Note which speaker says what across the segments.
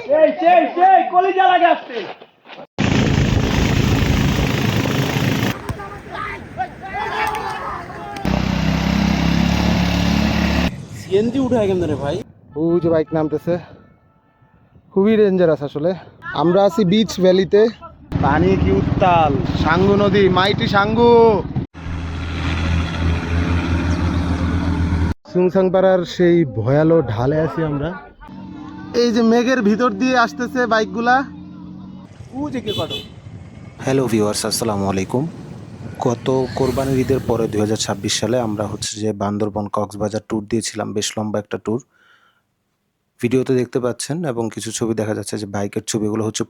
Speaker 1: সেই কলিজা লাগে আসছে। সিএনজি উঠায় কেন রে ভাই?
Speaker 2: ওই যে বাইক নামতেছে, খুবই ডেঞ্জারাস আসলে। আমরা আছি বিচ ভ্যালিতে, পানি কি উত্তাল, সাঙ্গু নদী, মাইটি সাঙ্গু। সুংসাং পাড়ার সেই ভয়ালো ঢালে আছি আমরা। এই যে মেঘের ভিতর দিয়ে আসতেছে বাইকগুলা।
Speaker 3: হ্যালো ভিউয়ার্স, আসসালামু আলাইকুম। গত কোরবানির ঈদের পরে 2026 সালে আমরা হচ্ছে যে বান্দরবন কক্সবাজার ট্যুর দিয়েছিলাম, বেশ লম্বা একটা ট্যুর। ভিডিওতে দেখতে পাচ্ছেন এবং কিছু ছবি দেখা যাচ্ছে যে বাইকের ছবিগুলো হচ্ছে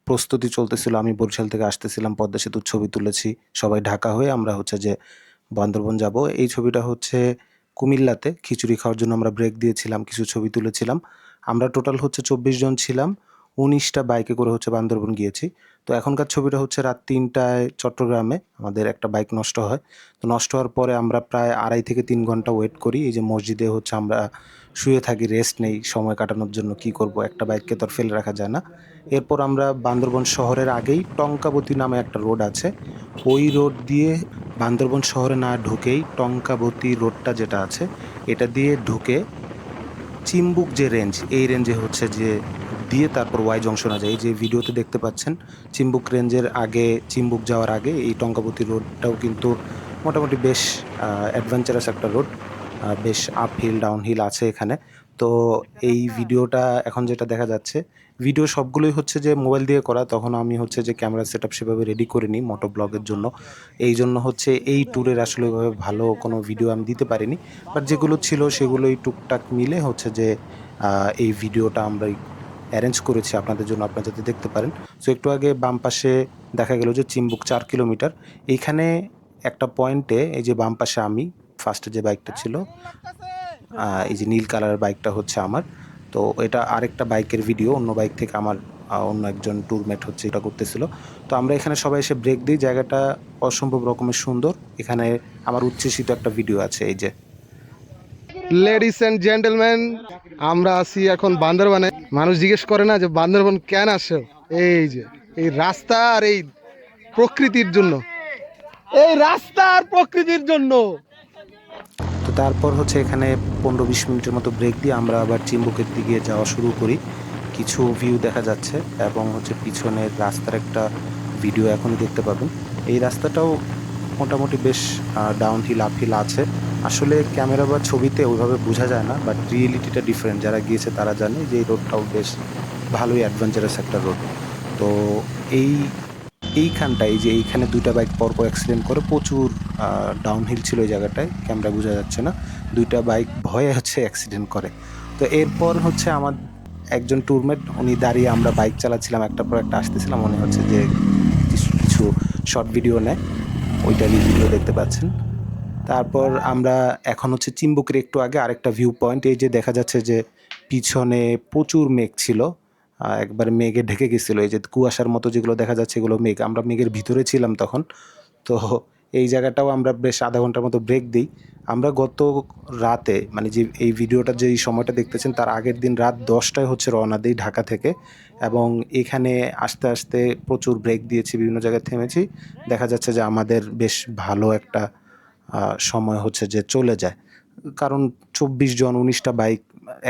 Speaker 3: প্রস্তুতি চলতেছিল। আমি বরিশাল থেকে আসতেছিলাম, পদ্মা সেতুর ছবি তুলেছি, সবাই ঢাকা হয়ে আমরা হচ্ছে যে বান্দরবন যাব। এই ছবিটা হচ্ছে কুমিল্লাতে খিচুড়ি খাওয়ার জন্য আমরা ব্রেক দিয়েছিলাম, কিছু ছবি তুলেছিলাম। আমরা টোটাল হচ্ছে 24 জন ছিলাম, 19টা বাইকে করে হচ্ছে বান্দরবন গিয়েছি। তো এখনকার ছবিটা হচ্ছে রাত 3টায় চট্টগ্রামে আমাদের একটা বাইক নষ্ট হয়। তো নষ্ট হওয়ার পরে আমরা প্রায় 2.5 থেকে 3 ঘন্টা ওয়েট করি। এই যে মসজিদে হচ্ছে আমরা শুয়ে থাকি, রেস্ট নেই সময় কাটানোর জন্য। কি করব, একটা বাইককে তো আর ফেলে রাখা যায় না। এরপর আমরা বান্দরবন শহরের আগেই টঙ্কাবতী নামে একটা রোড আছে, ওই রোড দিয়ে বান্দরবন শহরে না ঢুকেই টঙ্কাবতী রোডটা যেটা আছে এটা দিয়ে ঢুকে চিম্বুক যে রেঞ্জ, এই রেঞ্জে হচ্ছে যে দিয়ে তারপর ওয়াই জংশনে যায়। এই যে ভিডিওতে দেখতে পাচ্ছেন চিম্বুক রেঞ্জের আগে, চিম্বুক যাওয়ার আগে এই টঙ্কাবতী রোডটাও কিন্তু মোটামুটি বেশ অ্যাডভেঞ্চারাস একটা রোড, বেশ আপহিল ডাউনহিল আছে এখানে। তো এই ভিডিওটা এখন যেটা দেখা যাচ্ছে, ভিডিও সবগুলোই হচ্ছে যে মোবাইল দিয়ে করা, তখন আমি হচ্ছে যে ক্যামেরা সেট আপ সেভাবে রেডি করিনি মোটো ব্লগের জন্য। এই জন্য হচ্ছে এই ট্যুরের আসলে ওইভাবে ভালো কোনো ভিডিও আমি দিতে পারিনি, বাট যেগুলো ছিল সেগুলোই টুকটাক মিলে হচ্ছে যে এই ভিডিওটা আমরা অ্যারেঞ্জ করেছি আপনাদের জন্য, আপনারা যাতে দেখতে পারেন। সো একটু আগে বাম পাশে দেখা গেল যে চিম্বুক 4 কিলোমিটার। এইখানে একটা পয়েন্টে এই যে বাম পাশে আমি ফার্স্টে যে বাইকটা ছিল, এই যে নীল কালারের বাইকটা হচ্ছে আমার। তো এটা আরেকটা বাইকের ভিডিও, অন্য বাইক থেকে আমার অন্য একজন ট্যুরমেট হচ্ছে এটা করতেছিল। তো আমরা এখানে সবাই এসে ব্রেক দিই, জায়গাটা অসম্ভব রকমের সুন্দর। এখানে আমার উচ্ছ্বসিত একটা ভিডিও আছে। এই যে
Speaker 2: লেডিস এন্ড জেন্টলম্যান, আমরা আছি এখন বান্দরবানে। মানুষ জিজ্ঞেস করে না যে বান্দরবন কেন আসে, এই যে এই রাস্তা আর এই প্রকৃতির জন্য, এই রাস্তা আর প্রকৃতির জন্য।
Speaker 3: তো তারপর হচ্ছে এখানে 15-20 মিনিটের মতো ব্রেক দিয়ে আমরা আবার চিম্বুকের দিকে যাওয়া শুরু করি। কিছু ভিউ দেখা যাচ্ছে এবং হচ্ছে পিছনের রাস্তার একটা ভিডিও এখনই দেখতে পাবেন। এই রাস্তাটাও মোটামুটি বেশ ডাউনহিল আপহিল আছে। আসলে ক্যামেরা বা ছবিতে ওইভাবে বোঝা যায় না, বাট রিয়েলিটিটা ডিফারেন্ট। যারা গিয়েছে তারা জানে যে এই রোডটাও বেশ ভালোই অ্যাডভেঞ্চারাস একটা রোড। তো এই এইখানটায়, এই যে এইখানে 2টা বাইক পরপর অ্যাক্সিডেন্ট করে, প্রচুর ডাউনহিল ছিল এই জায়গাটায়, ক্যামেরা বোঝা যাচ্ছে না। 2টা বাইক ভয়ে হচ্ছে অ্যাক্সিডেন্ট করে। তো এরপর হচ্ছে আমার একজন ট্যুরমেট, উনি দাঁড়িয়ে, আমরা বাইক চালাচ্ছিলাম একটার পর একটা আসতেছিলাম, মনে হচ্ছে যে কিছু কিছু শর্ট ভিডিও নেয়, ওইটারই ভিডিও দেখতে পাচ্ছেন। তারপর আমরা এখন হচ্ছে চিম্বুকের একটু আগে আরেকটা ভিউ পয়েন্ট, এই যে দেখা যাচ্ছে যে পিছনে প্রচুর মেঘ ছিল, একবার মেঘে ঢেকে গেছিলো। এই যে কুয়াশার মতো যেগুলো দেখা যাচ্ছে এগুলো মেঘ, আমরা মেঘের ভিতরে ছিলাম তখন। তো এই জায়গাটাও আমরা বেশ আধা ঘন্টার মতো ব্রেক দিই। আমরা গত রাতে, মানে যে এই ভিডিওটা যে এই সময়টা দেখতেছেন তার আগের দিন রাত 10টায় হচ্ছে রওনা দিই ঢাকা থেকে, এবং এখানে আসতে আসতে প্রচুর ব্রেক দিয়েছি, বিভিন্ন জায়গায় থেমেছি। দেখা যাচ্ছে যে আমাদের বেশ ভালো একটা সময় হচ্ছে যে চলে যায়, কারণ 24 জন 19টা বাইক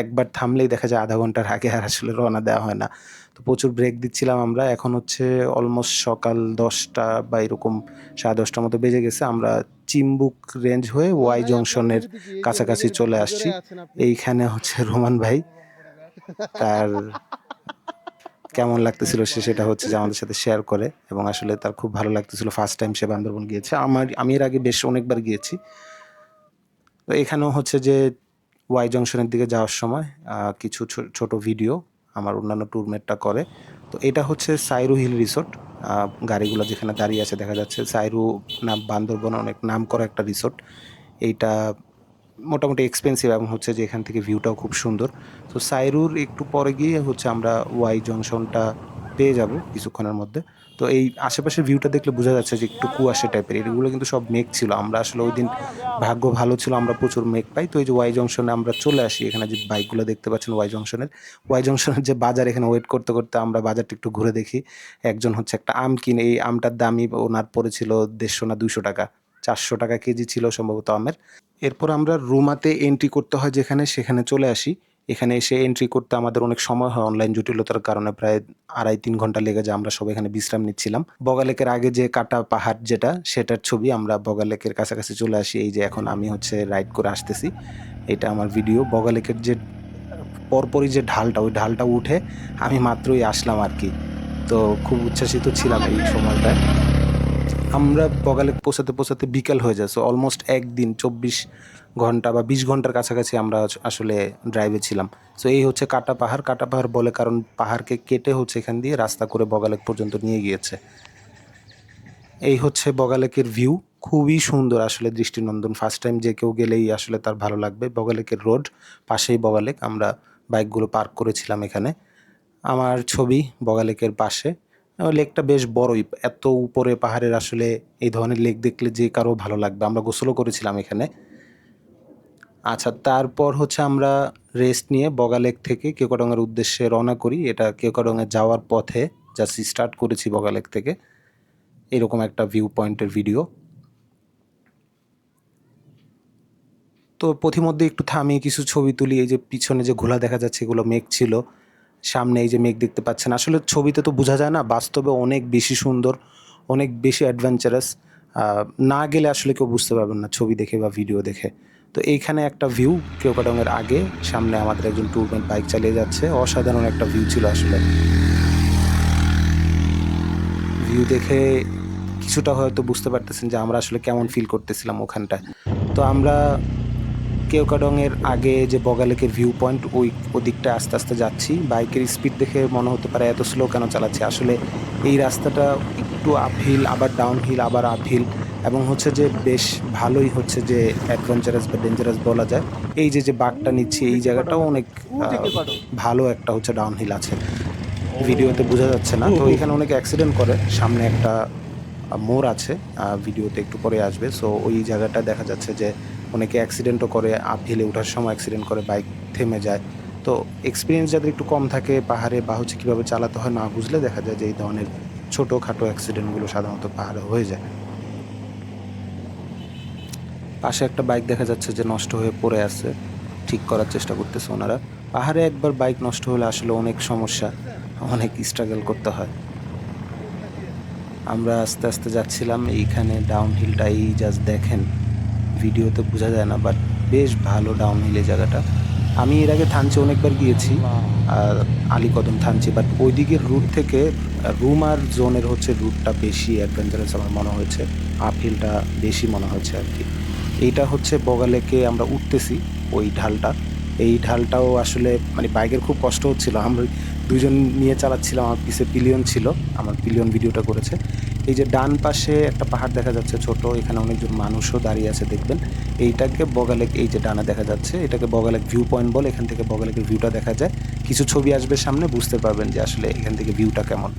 Speaker 3: একবার থামলেই দেখা যায় আধা ঘন্টার আগে আর আসলে রওনা দেওয়া হয় না। তো প্রচুর ব্রেক দিচ্ছিলাম আমরা। এখন হচ্ছে অলমোস্ট সকাল 10টা বা এরকম 10:30টার মতো বেজে গেছে। আমরা চিম্বুক রেঞ্জ হয়ে ওয়াই জংশনের কাছাকাছি চলে আসছি। এইখানে হচ্ছে রোমান ভাই, তার কেমন লাগতেছিল সে সেটা হচ্ছে যে আমাদের সাথে শেয়ার করে, এবং আসলে তার খুব ভালো লাগতেছিল। ফার্স্ট টাইম সে বান্দরবন গিয়েছে। আমি এর আগে বেশ অনেকবার গিয়েছি। তো এখানেও হচ্ছে যে ওয়াই জংশনের দিকে যাওয়ার সময় কিছু ছোট ভিডিও আমার অন্যান্য ট্যুরমেটরা করে। তো এটা হচ্ছে সাইরু হিল রিসোর্ট। গাড়িগুলো যেখানে দাঁড়িয়ে আছে দেখা যাচ্ছে, সাইরু নাম বান্দরবনে অনেক নাম করা একটা রিসোর্ট। এইটা মোটামুটি এক্সপেন্সিভ এবং হচ্ছে যে এখান থেকে ভিউটাও খুব সুন্দর। তো সাইরুর একটু পরে গিয়ে হচ্ছে আমরা ওয়াই জংশনটা পেয়ে যাব কিছুক্ষণের মধ্যে। তো এই আশেপাশের ভিউটা দেখলে বোঝা যাচ্ছে যে একটু কুয়াশা টাইপের, এগুলো কিন্তু সব মেঘ ছিল। আমরা আসলে ওই দিন ভাগ্য ভালো ছিল, আমরা প্রচুর মেঘ পাই। তো এই যে ওয়াই জংশনে আমরা চলে আসি, এখানে যে বাইকগুলো দেখতে পাচ্ছেন ওয়াই জংশনের যে বাজার, এখানে ওয়েট করতে করতে আমরা বাজারটা একটু ঘুরে দেখি। একজন হচ্ছে একটা আম কিনে, এই আমটার দামই ওনার পড়েছিল 150 না 200 টাকা, 400 টাকা কেজি ছিল সম্ভবত আমের। এরপর আমরা রুমাতে এন্ট্রি করতে হয় যেখানে, সেখানে চলে আসি। এখানে এসে এন্ট্রি করতে আমাদের অনেক সময় হয়, অনলাইন জটিলতার কারণে প্রায় 2.5-3 ঘন্টা লেগে যায়। আমরা সবাই এখানে বিশ্রাম নিচ্ছিলাম। বগালেকের আগে যে কাটা পাহাড় যেটা, সেটার ছবি। আমরা বগালেকের কাছাকাছি চলে আসি। এই যে এখন আমি হচ্ছে রাইড করে আসতেছি, এটা আমার ভিডিও। বগালেকের যে পরপরই যে ঢালটা, ওই ঢালটা উঠে আমি মাত্রই আসলাম আর কি। তো খুব উচ্ছ্বাসিত ছিলাম এই সময়টায়। আমরা বগালেক পৌঁছাতে পৌঁছাতে বিকেল হয়ে যায়। সো অলমোস্ট একদিন 24 ঘন্টা বা 20 ঘন্টার কাছাকাছি আমরা আসলে ড্রাইভে ছিলাম। সো এই হচ্ছে কাটা পাহাড় বলে কারণ পাহাড়কে কেটে হচ্ছে এখান দিয়ে রাস্তা করে বগালেক পর্যন্ত নিয়ে গিয়েছে। এই হচ্ছে বগালেকের ভিউ, খুবই সুন্দর আসলে, দৃষ্টিনন্দন। ফার্স্ট টাইম যে কেউ গেলেই আসলে তার ভালো লাগবে। বগালেকের রোড, পাশেই বগালেক। আমরা বাইকগুলো পার্ক করেছিলাম এখানে। আমার ছবি বগালেকের পাশে। লেকটা বেশ বড়ই, এত উপরে পাহাড়ের আসলে এই ধরনের লেক দেখলে যে কারো ভালো লাগবে। আমরা গোসলও করেছিলাম এখানে। আচ্ছা, তারপর হচ্ছে আমরা রেস্ট নিয়ে বগালেক থেকে কেওক্রাডংয়ের উদ্দেশ্যে রওনা করি। এটা কেওক্রাডংয়ে যাওয়ার পথে জাস্ট স্টার্ট করেছি বগালেক থেকে। এরকম একটা ভিউ পয়েন্টের ভিডিও। তো পথিমধ্যে একটু থামিয়ে কিছু ছবি তুলি। এই যে পিছনে যে ঘোলা দেখা যাচ্ছে, এগুলো মেঘ ছিল। সামনে এই যে মেঘ দেখতে পাচ্ছেন, আসলে ছবিতে তো বোঝা যায় না, বাস্তবে অনেক বেশি সুন্দর, অনেক বেশি অ্যাডভেঞ্চারাস। না গেলে আসলে কেউ বুঝতে পারবেন না ছবি দেখে বা ভিডিও দেখে। তো এইখানে একটা ভিউ কেওক্রাডংয়ের আগে, সামনে আমাদের একজন ট্যুরমেট বাইক চালিয়ে যাচ্ছে। অসাধারণ একটা ভিউ ছিল আসলে। ভিউ দেখে কিছুটা হয়তো বুঝতে পারতেছেন যে আমরা আসলে কেমন ফিল করতেছিলাম ওখানটায়। তো আমরা কেওক্রাডংয়ের আগে যে বগালেকের ভিউ পয়েন্ট, ওদিকটা আস্তে আস্তে যাচ্ছি। বাইকের স্পিড দেখে মনে হতে পারে এত স্লো কেন চালাচ্ছি। আসলে এই রাস্তাটা একটু আপহিল, আবার ডাউনহিল, আবার আপহিল, এবং হচ্ছে যে বেশ ভালোই হচ্ছে যে অ্যাডভেঞ্চারাস বা ডেঞ্জারাস বলা যায়। এই যে বাঁকটা নিচ্ছি, এই জায়গাটাও অনেক ভালো একটা হচ্ছে ডাউনহিল আছে, ভিডিওতে বোঝা যাচ্ছে না। তো এখানে অনেক অ্যাক্সিডেন্ট করে। সামনে একটা মোড় আছে, ভিডিওতে একটু পরে আসবে। সো ওই জায়গাটা দেখা যাচ্ছে যে অনেকে অ্যাক্সিডেন্টও করে, আপহিলে ওঠার সময় অ্যাক্সিডেন্ট করে, বাইক থেমে যায়। তো এক্সপিরিয়েন্স যাদের একটু কম থাকে পাহাড়ে, বা হচ্ছে কীভাবে চালাতে হয় না বুঝলে, দেখা যায় যে এই ধরনের ছোটোখাটো অ্যাক্সিডেন্টগুলো সাধারণত পাহাড়ে হয়ে যায়। পাশে একটা বাইক দেখা যাচ্ছে যে নষ্ট হয়ে পড়ে আছে, ঠিক করার চেষ্টা করতেছে ওনারা। পাহাড়ে একবার বাইক নষ্ট হলে আসলে অনেক সমস্যা, অনেক স্ট্রাগল করতে হয়। আমরা আস্তে আস্তে যাচ্ছিলাম। এইখানে ডাউনহিলটা এই জাস্ট দেখেন, ভিডিওতে বোঝা যায় না, বাট বেশ ভালো ডাউনহিল এই জায়গাটা। আমি এর আগে থানচি অনেকবার গিয়েছি, আলীকদম থানচি, বাট ওই দিকের রুট থেকে রুমার জোনের হচ্ছে রুটটা বেশি অ্যাডভেঞ্চারাস আমার মনে হয়েছে, আপহিলটা বেশি মনে হয়েছে আর কি। এইটা হচ্ছে বগালেকে আমরা উঠতেছি, ওই ঢালটা। এই ঢালটাও আসলে মানে বাইকের খুব কষ্ট হচ্ছিল। আমরা দুজন নিয়ে চালাচ্ছিলাম, আমার পিছে পিলিয়ন ছিল, আমার পিলিয়ন ভিডিওটা করেছে। এই যে ডান পাশে একটা পাহাড় দেখা যাচ্ছে ছোট, এখানে অনেকজন মানুষও দাঁড়িয়ে আছে দেখবেন। এইটাকে বগালেক, এই যে ডানা দেখা যাচ্ছে, এটাকে বগালেক ভিউ পয়েন্ট বলে। এখান থেকে বগালেকের ভিউটা দেখা যায়। কিছু ছবি আসবে সামনে, বুঝতে পারবেন যে আসলে এখান থেকে ভিউটা কেমন।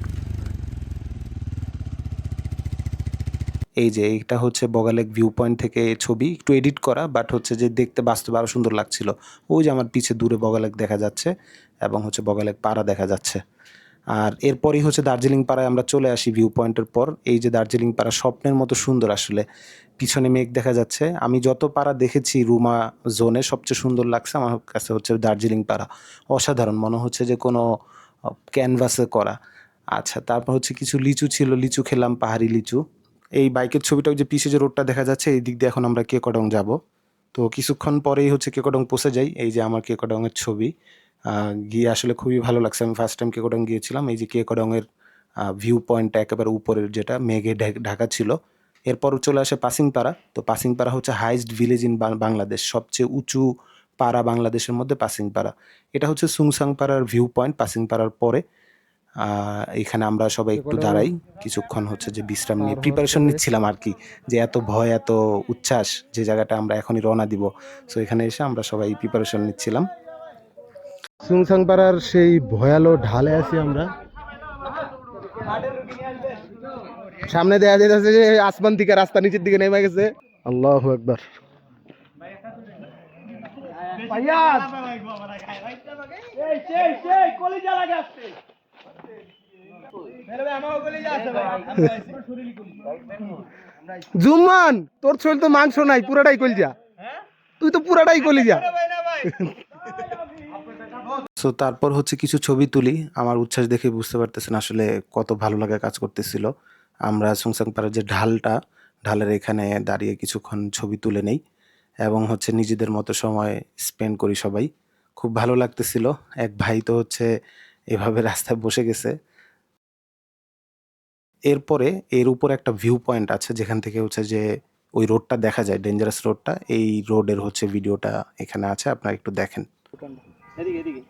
Speaker 3: এই যে এইটা হচ্ছে বগালেক ভিউ পয়েন্ট থেকে ছবি, একটু এডিট করা, বাট হচ্ছে যে দেখতে বাস্তবে আরও সুন্দর লাগছিল। ওই যে আমার পিছে দূরে বগালেক দেখা যাচ্ছে, এবং হচ্ছে বগালেক পাড়া দেখা যাচ্ছে। আর এরপরই হচ্ছে দার্জিলিং পাড়ায় আমরা চলে আসি ভিউ পয়েন্টের পর। এই যে দার্জিলিং পাড়া স্বপ্নের মতো সুন্দর আসলে, পিছনে মেঘ দেখা যাচ্ছে। আমি যত পাড়া দেখেছি রুমা জোনে, সবচেয়ে সুন্দর লাগছে আমার কাছে হচ্ছে দার্জিলিং পাড়া। অসাধারণ, মনে হচ্ছে যে কোনো ক্যানভাসে করা। আচ্ছা, তারপর হচ্ছে কিছু লিচু ছিল, লিচু খেলাম, পাহাড়ি লিচু। এই বাইকের ছবিটা, ওই যে পিছে যে রোডটা দেখা যাচ্ছে, এই দিক দিয়ে এখন আমরা কেওক্রাডং যাব। তো কিছুক্ষণ পরেই হচ্ছে কেওক্রাডং পৌঁছে যাই। এই যে আমার কেওক্রাডংয়ের ছবি, গিয়ে আসলে খুবই ভালো লাগছে। আমি ফার্স্ট টাইম কেওক্রাডং গিয়েছিলাম। এই যে কেওক্রাডংয়ের ভিউ পয়েন্টটা একেবারে উপরের, যেটা মেঘে ঢাকা ছিল। এরপর চলে আসে পাসিংপাড়া। তো পাসিংপাড়া হচ্ছে হাইস্ট ভিলেজ ইন বাংলাদেশ, সবচেয়ে উঁচু পাড়া বাংলাদেশের মধ্যে পাসিংপাড়া। এটা হচ্ছে সুংসাং পাড়ার ভিউ পয়েন্ট, পাসিংপাড়ার পরে। এখানে আমরা সবাই একটু দাঁড়াই, কিছুক্ষণ হচ্ছে যে বিশ্রাম নিয়ে প্রিপারেশন নিচ্ছিলাম আর কি, যে এত ভয় এত উচ্ছ্বাস, যে জায়গাটা আমরা এখনই রওনা দিব। সো এখানে এসে আমরা সবাই প্রিপারেশন নিচ্ছিলাম।
Speaker 2: সুংসাং পাড়ার সেই ভয়ালো ঢালে আছি আমরা। সামনে দেখা যাচ্ছে যে আসমান থেকে রাস্তা নিচের দিকে নেমে গেছে। আল্লাহু আকবার।
Speaker 1: কলিজা লাগে আসছে।
Speaker 2: জুম্মান তোর শরীর তো মাংস নাই, পুরাটাই কলিজা। তুই তো পুরাটাই কলিজা।
Speaker 3: সো তারপর হচ্ছে কিছু ছবি তুলি। আমার উচ্ছ্বাস দেখে বুঝতে পারতেছেন আসলে কত ভালো লাগা কাজ করতেছিল। আমরা সুংসাং পাড়ার যে ঢালের এখানে দাঁড়িয়ে কিছুক্ষণ ছবি তুলে নেই এবং হচ্ছে নিজেদের মতো সময় স্পেন্ড করি সবাই। খুব ভালো লাগতেছিল। এক ভাই তো হচ্ছে এভাবে রাস্তায় বসে গেছে। এরপরে এর উপর একটা ভিউ পয়েন্ট আছে যেখান থেকে হচ্ছে যে ওই রোডটা দেখা যায়, ডেঞ্জারাস রোডটা। এই রোডের হচ্ছে ভিডিওটা এখানে আছে, আপনারা একটু দেখেন।
Speaker 1: এদিকে এদিকে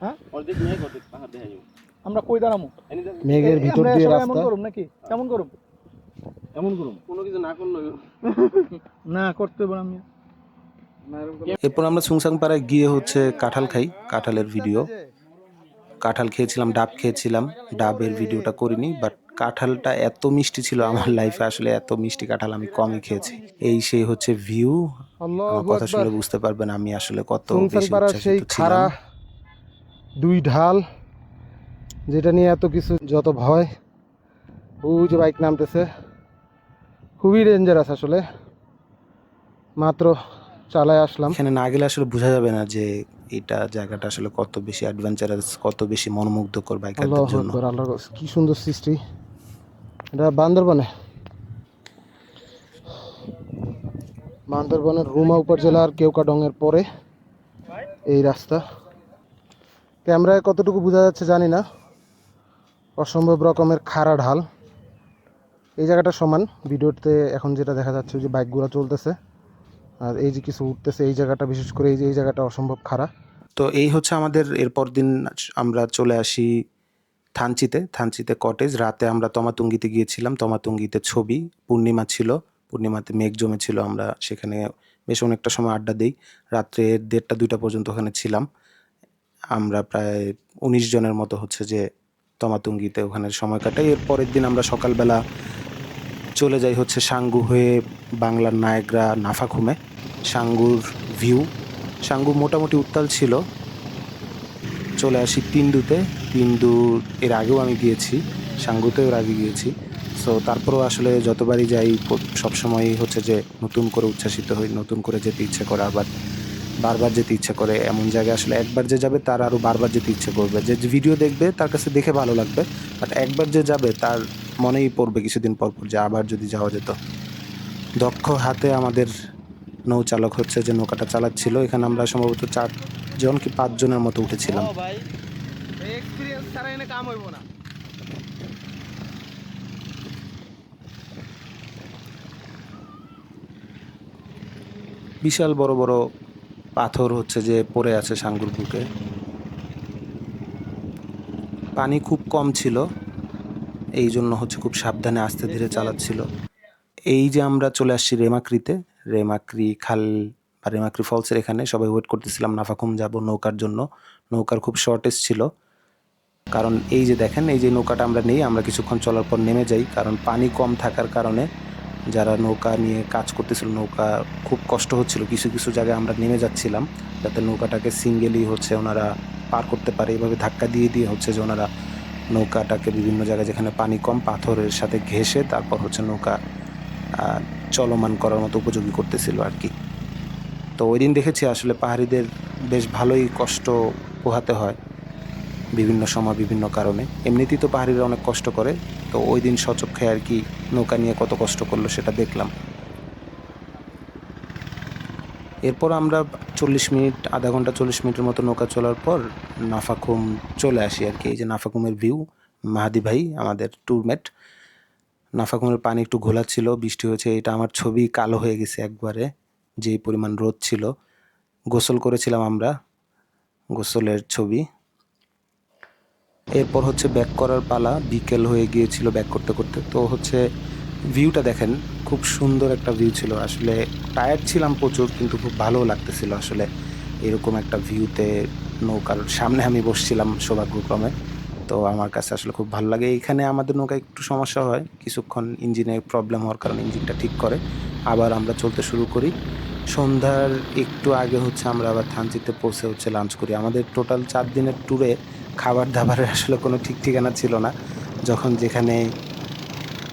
Speaker 4: হ্যাঁ
Speaker 1: অর্ধেক মেঘ অর্ধেক পাহাড় দেখা যাবে।
Speaker 4: আমরা কই দাঁড়ামো?
Speaker 2: মেঘের ভিতর
Speaker 4: আমরা
Speaker 2: দিয়ে
Speaker 4: সবাই
Speaker 2: রাস্তা।
Speaker 4: এমন করুম নাকি? কেমন করুম?
Speaker 1: এমন করুম কোনো কিছু না করলে
Speaker 4: না করতে হবে আমি।
Speaker 3: এরপর আমরা সুংসাং পাড়ায় গিয়ে হচ্ছে কাঁঠাল খাই, কাঁঠালের ভিডিও। কাঁঠাল খেয়েছিলাম, ডাব খেয়েছিলাম। ডাবের ভিডিওটা করিনি, বাট কাঁঠালটা এত মিষ্টি ছিল, আমার লাইফে আসলে এত মিষ্টি কাঁঠাল আমি কমই খেয়েছি। এই সেই হচ্ছে ভিউ। আমার কথা শুনে বুঝতে পারবেন আমি আসলে কত
Speaker 2: সুংসাং
Speaker 3: বেশি
Speaker 2: পাড়ার সেই
Speaker 3: উচ্ছ্বাসিত
Speaker 2: খাড়া
Speaker 3: ছিলাম।
Speaker 2: দুই ঢাল, যেটা নিয়ে এত কিছু, যত ভয়। ওই যে বাইক নামতেছে, খুবই ডেঞ্জারাস আসলে। মাত্র চালায় আসলাম।
Speaker 3: এখানে না গেলে আসলে বোঝা যাবে না যে এটা জায়গাটা আসলে কত বেশি অ্যাডভেঞ্চারাস, কত বেশি মনোমুগ্ধকর বাইকারদের
Speaker 2: আল্লাহু
Speaker 3: জন্য।
Speaker 2: আকবার, আল্লাহর কাছে কি সুন্দর সৃষ্টি। এটা বান্দরবনে, বান্দরবনের রুমা উপজেলার কেওকাডং-এর পরে এই রাস্তা। ক্যামেরায় কতটুকু বোঝা যাচ্ছে জানি না, অসম্ভব রকমের খাড়া ঢাল। এই জায়গাটা সমান, ভিডিওতে এখন যেটা দেখা যাচ্ছে যে বাইকগুলো চলতেছে আর এই যে কিছু উঠতেছে, এই জায়গাটা বিশেষ করে এই জায়গাটা অসম্ভব খাড়া।
Speaker 3: তো এই হচ্ছে আমাদের এরপর দিন আমরা চলে আসি থানচিতে কটেজ। রাতে আমরা তমাতুঙ্গিতে গিয়েছিলাম। তমাতুঙ্গিতে ছবি, পূর্ণিমা ছিল, পূর্ণিমাতে মেঘ জমেছিল। আমরা সেখানে বেশ অনেকটা সময় আড্ডা দিই। রাত্রে 1:30-2টা পর্যন্ত ওখানে ছিলাম। আমরা প্রায় 19 জনের মতো হচ্ছে যে তমাতুঙ্গিতে ওখানে সময় কাটাই। এর পরের দিন আমরা সকালবেলা চলে যাই হচ্ছে সাঙ্গু হয়ে বাংলার নায়গ্রা নাফাখুমে। সাঙ্গুর ভিউ, সাঙ্গু মোটামুটি উত্তাল ছিল। চলে আসি তিন্দু এর আগেও আমি গিয়েছি, সাঙ্গুতেও এর আগে গিয়েছি। সো তারপরেও আসলে যতবারই যাই সবসময়ই হচ্ছে যে নতুন করে উচ্ছ্বাসিত হই, নতুন করে যেতে ইচ্ছে করে, আবার বারবার যেতে ইচ্ছে করে। এমন জায়গায় আসলে একবার যে যাবে তার আরও বারবার যেতে ইচ্ছে করবে। যে ভিডিও দেখবে তার কাছে দেখে ভালো লাগবে, বাট একবার যে যাবে তার মনেই পড়বে কিছুদিন পর যে আবার যদি যাওয়া যেত। দক্ষ হাতে আমাদের নৌচালক হচ্ছে যে নৌকাটা চালাচ্ছিল। এখানে আমরা সম্ভবত 4 জন কি 5 জনের মতো উঠেছিলাম।
Speaker 1: ভাই
Speaker 2: এক্সপেরিয়েন্স ছাড়া এনে কাম হইব না।
Speaker 3: বিশাল বড় বড় পাথর হচ্ছে যে পড়ে আছে সাঙ্গুর বুকে। পানি খুব কম ছিল, এই জন্য হচ্ছে খুব সাবধানে আস্তে ধীরে চালাচ্ছিল। এই যে আমরা চলে আসছি রেমাক্রি খাল বা রেমাক্রি ফলসের এখানে সবাই ওয়েট করতেছিলাম নাফাখুম যাব নৌকার জন্য। নৌকার খুব শর্টেজ ছিল, কারণ এই যে দেখেন এই যে নৌকাটা আমরা নেই, আমরা কিছুক্ষণ চলার পর নেমে যাই, কারণ পানি কম থাকার কারণে যারা নৌকা নিয়ে কাজ করতেছিল নৌকা খুব কষ্ট হচ্ছিল। কিছু কিছু জায়গায় আমরা নেমে যাচ্ছিলাম যাতে নৌকাটাকে সিঙ্গেলি হচ্ছে ওনারা পার করতে পারে। এইভাবে ধাক্কা দিয়ে হচ্ছে যে ওনারা নৌকাটাকে বিভিন্ন জায়গায় যেখানে পানি কম পাথরের সাথে ঘেঁষে তারপর হচ্ছে নৌকা চলমান করার মতো উপযোগী করতেছিল আর কি। তো ওই দিন দেখেছি আসলে পাহাড়িদের বেশ ভালোই কষ্ট পোহাতে হয় বিভিন্ন সময় বিভিন্ন কারণে। এমনিতেই তো পাহাড়িরা অনেক কষ্ট করে, তো ওই দিন সচক্ষে আর কি নৌকা নিয়ে কত কষ্ট করলো সেটা দেখলাম। এরপর আমরা 40 মিনিট, আধা ঘন্টা 40 মিনিটের মতো নৌকা চলার পর নাফাখুম চলে আসি আর কি। এই যে নাফাখুমের ভিউ, মাহাদি ভাই আমাদের ট্যুরমেট। নাফাখুমের পানি একটু ঘোলা ছিল, বৃষ্টি হয়েছে। এটা আমার ছবি কালো হয়ে গেছে একবারে, যেই পরিমাণ রোদ ছিল। গোসল করেছিলাম আমরা, গোসলের ছবি। এরপর হচ্ছে ব্যাক করার পালা, বিকেল হয়ে গিয়েছিল ব্যাক করতে করতে। তো হচ্ছে ভিউটা দেখেন, খুব সুন্দর একটা ভিউ ছিল। আসলে টায়ার্ড ছিলাম প্রচুর, কিন্তু খুব ভালো লাগতেছিল আসলে এরকম একটা ভিউতে। নৌকার সামনে আমি বসছিলাম সৌভাগ্যক্রমে। তো আমার কাছে আসলে খুব ভালো লাগে। এইখানে আমাদের নৌকায় একটু সমস্যা হয়, কিছুক্ষণ ইঞ্জিনে প্রবলেম হওয়ার কারণে ইঞ্জিনটা ঠিক করে আবার আমরা চলতে শুরু করি। সন্ধ্যার একটু আগে হচ্ছে আমরা আবার থানচিতে পৌঁছে হচ্ছে লাঞ্চ করি। আমাদের টোটাল 4 দিনের ট্যুরে খাবার দাবারের আসলে কোনো ঠিক ঠিকানা ছিল না। যখন যেখানে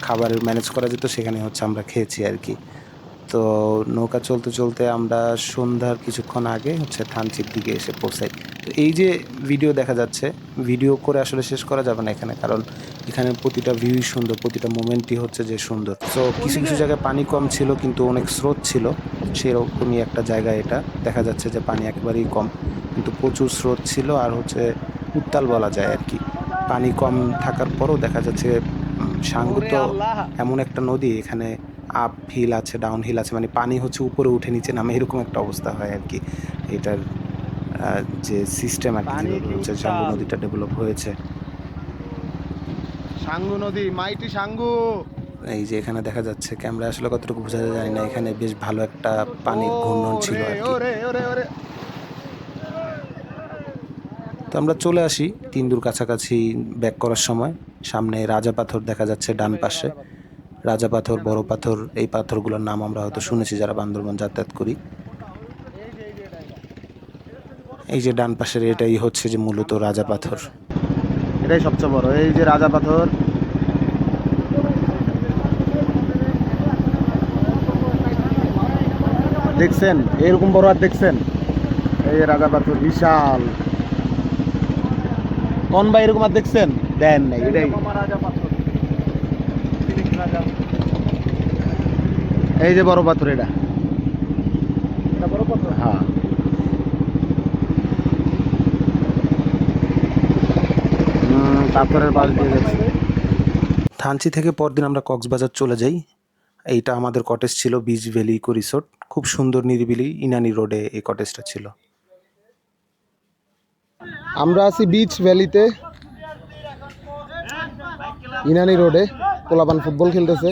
Speaker 3: খাবারের ম্যানেজ করা যেত সেখানে হচ্ছে আমরা খেয়েছি আর কি। তো নৌকা চলতে চলতে আমরা সন্ধ্যার কিছুক্ষণ আগে হচ্ছে থানচির দিকে এসে পৌঁছাই। তো এই যে ভিডিও দেখা যাচ্ছে, ভিডিও করে আসলে শেষ করা যাবে না এখানে, কারণ এখানে প্রতিটা ভিউই সুন্দর, প্রতিটা মোমেন্টই হচ্ছে যে সুন্দর। সো কিছু কিছু জায়গায় পানি কম ছিল কিন্তু অনেক স্রোত ছিল, সেরকমই একটা জায়গা এটা। দেখা যাচ্ছে যে পানি একেবারেই কম কিন্তু প্রচুর স্রোত ছিল আর হচ্ছে উত্তাল বলা যায় আর কি। পানি কম থাকার পরও দেখা যাচ্ছে সাঙ্গু তো এমন একটা নদী, এখানে আপ হিল আছে, ডাউন হিল আছে, মানে পানি হচ্ছে উপরে উঠে নিচে নামে, এরকম একটা অবস্থা হয় আর কি। এটার যে সিস্টেম আর কি, যেভাবে হচ্ছে সাঙ্গু নদীটা ডেভেলপ হয়েছে।
Speaker 2: সাঙ্গু নদী, মাইটি সাঙ্গু।
Speaker 3: এই যে এখানে দেখা যাচ্ছে, ক্যামেরা আসলে কতটুকু বোঝা যায় না, এখানে বেশ ভালো একটা পানির ঘূর্ণন ছিল আর কি। তো আমরা চলে আসি তিনদুর কাছাকাছি ব্যাক করার সময়। সামনে রাজা পাথর দেখা যাচ্ছে ডান পাশে। রাজা পাথর, বড় পাথর, এই পাথরগুলোর নাম আমরা হয়তো শুনেছি যারা বান্দরবান যাতায়াত করি। এই যে ডান পাশের এটাই হচ্ছে যে মূলত রাজা পাথর।
Speaker 2: এটাই সবচেয়ে বড়, এই যে রাজা পাথর। দেখছেন এরকম বড় আর দেখছেন? এই যে রাজা পাথর বিশাল। কোন ভাই এরকম আর দেখছেন? দেন নাই, এটাই এই যে বড় পাথর, এটা
Speaker 4: বড় পাথর।
Speaker 2: হ্যাঁ। পাথরের পাশ দিয়ে যাচ্ছে।
Speaker 3: থানচি থেকে পরদিন আমরা কক্সবাজার চলে যাই। এইটা আমাদের কটেজ ছিল, বিচ ভ্যালি ইকো রিসোর্ট। খুব সুন্দর নিরিবিলি, ইনানি রোডে এই কটেজটা ছিল।
Speaker 2: আমরা আছি বিচ ভ্যালিতে, ইনানি রোডে। পোলাপান ফুটবল খেলতেছে,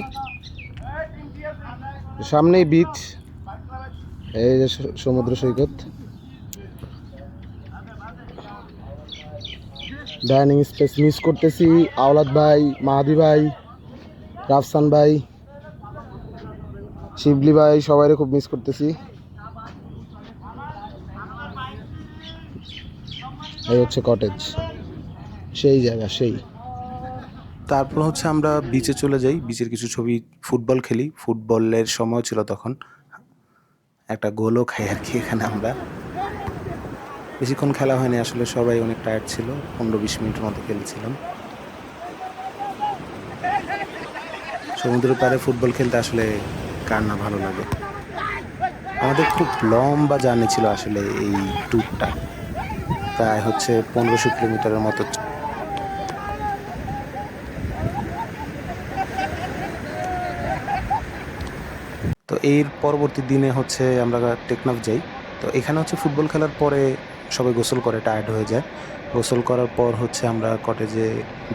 Speaker 2: সামনেই বিচ, এই যে সমুদ্র সৈকত। ডাইনিং স্পেস মিস করতেছি। আওলাদ ভাই, মাহাদি ভাই, রাফসান ভাই, শিবলি ভাই, সবাইরে খুব মিস করতেছি। এই হচ্ছে কটেজ, সেই জায়গা সেই।
Speaker 3: তারপর হচ্ছে আমরা বিচে চলে যাই, বিচের কিছু ছবি, ফুটবল খেলি। ফুটবলের সময় ছিল তখন, একটা গোলও খাই আর কি। এখানে আমরা বেশিক্ষণ খেলা হয়নি আসলে, সবাই অনেক টায়ার্ড ছিল, 15-20 মিনিটের মতো খেলেছিলাম। সমুদ্রের পাড়ে ফুটবল খেলতে আসলে কার না ভালো লাগে। আমাদের খুব লম্বা জার্নি ছিল আসলে এই ট্যুরটা, প্রায় হচ্ছে 1500 কিলোমিটারের মতো। তো এর পরবর্তী দিনে হচ্ছে আমরা টেকনাফ যাই। তো এখানে হচ্ছে ফুটবল খেলার পরে সবাই গোসল করে, টায়ার্ড হয়ে যায়। গোসল করার পর হচ্ছে আমরা কটেজে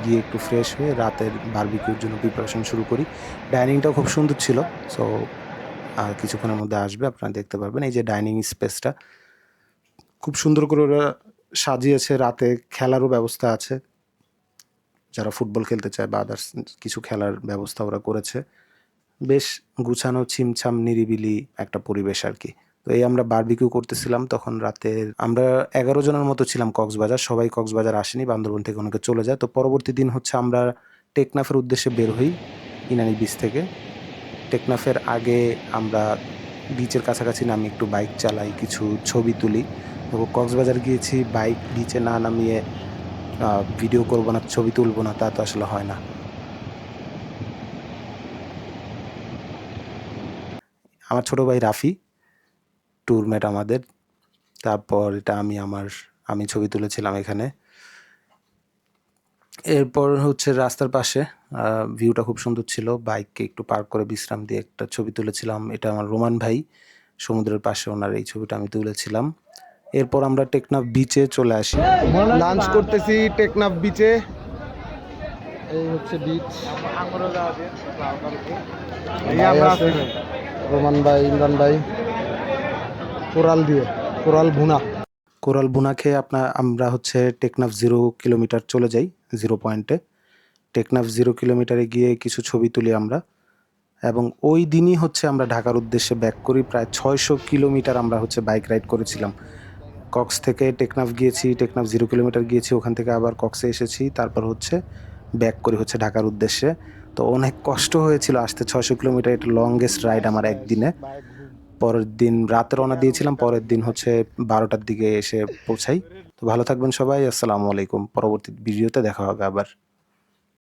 Speaker 3: গিয়ে একটু ফ্রেশ হয়ে রাতের বারবিকিউর জন্য প্রিপারেশন শুরু করি। ডাইনিংটাও খুব সুন্দর ছিল। সো আর কিছুক্ষণের মধ্যে আসবে, আপনারা দেখতে পারবেন। এই যে ডাইনিং স্পেসটা খুব সুন্দর করে ওরা সাজিয়েছে, রাতে খেলারও ব্যবস্থা আছে, যারা ফুটবল খেলতে চায় বা আদার্স কিছু খেলার ব্যবস্থা ওরা করেছে। বেশ গুছানো, ছিমছাম, নিরিবিলি একটা পরিবেশ আর কি। তো এই আমরা বারবিকিউ করতেছিলাম তখন রাতে। আমরা 11 জনের মতো ছিলাম কক্সবাজার, সবাই কক্সবাজার আসেনি, বান্দরবন থেকে অনেকে চলে যায়। তো পরবর্তী দিন হচ্ছে আমরা টেকনাফের উদ্দেশ্যে বের হই ইনানি বিচ থেকে। টেকনাফের আগে আমরা বিচের কাছাকাছি নামি একটু বাইক চালাই, কিছু ছবি তুলি। তো কক্সবাজার গিয়েছি, বাইক বিচে না নামিয়ে ভিডিও করবো না, ছবি তুলবো না, তা তো আসলে হয় না। আমার ছোট ভাই রাফি ট্যুরমেট আমাদের। তারপর এটা আমি ছবি তুলেছিলাম এখানে। এরপর হচ্ছে রাস্তার পাশে ভিউটা খুব সুন্দর ছিল, বাইককে একটু পার্ক করে বিশ্রাম দিয়ে একটা ছবি তুলেছিলাম। এটা আমার রোমান ভাই, সমুদ্রের পাশে ওনার এই ছবিটা আমি তুলেছিলাম। এরপর আমরা টেকনাফ বিচে চলে আসি।
Speaker 2: লাঞ্চ করতেছি টেকনাফ বিচে। এই হচ্ছে বিচ। রোমান ভাই, ইমরান ভাই, কোরাল ভুনা।
Speaker 3: কোরাল বুনা খেয়ে আমরা হচ্ছে টেকনাফ 0 কিলোমিটার চলে যাই 0 পয়েন্টে। টেকনাফ 0 কিলোমিটারে গিয়ে কিছু ছবি তুলি আমরা, এবং ওই দিনই হচ্ছে আমরা ঢাকার উদ্দেশ্যে ব্যাক করি। প্রায় 600 কিলোমিটার আমরা হচ্ছে বাইক রাইড করেছিলাম। কক্স থেকে টেকনাফ গিয়েছি, টেকনাফ 0 কিলোমিটার গিয়েছি, ওখান থেকে আবার কক্সে এসেছি, তারপর হচ্ছে ব্যাক করি হচ্ছে ঢাকার উদ্দেশ্যে। তো অনেক কষ্ট হয়েছিল আসতে 600 কিলোমিটার, এটা লংগেস্ট রাইড আমার একদিনে। পরের দিন রাতে রওনা দিয়েছিলাম, পরের দিন হচ্ছে 12টার দিকে এসে পৌঁছাই। তো ভালো থাকবেন সবাই, আসসালামু আলাইকুম। পরবর্তী ভিডিওতে দেখা হবে আবার।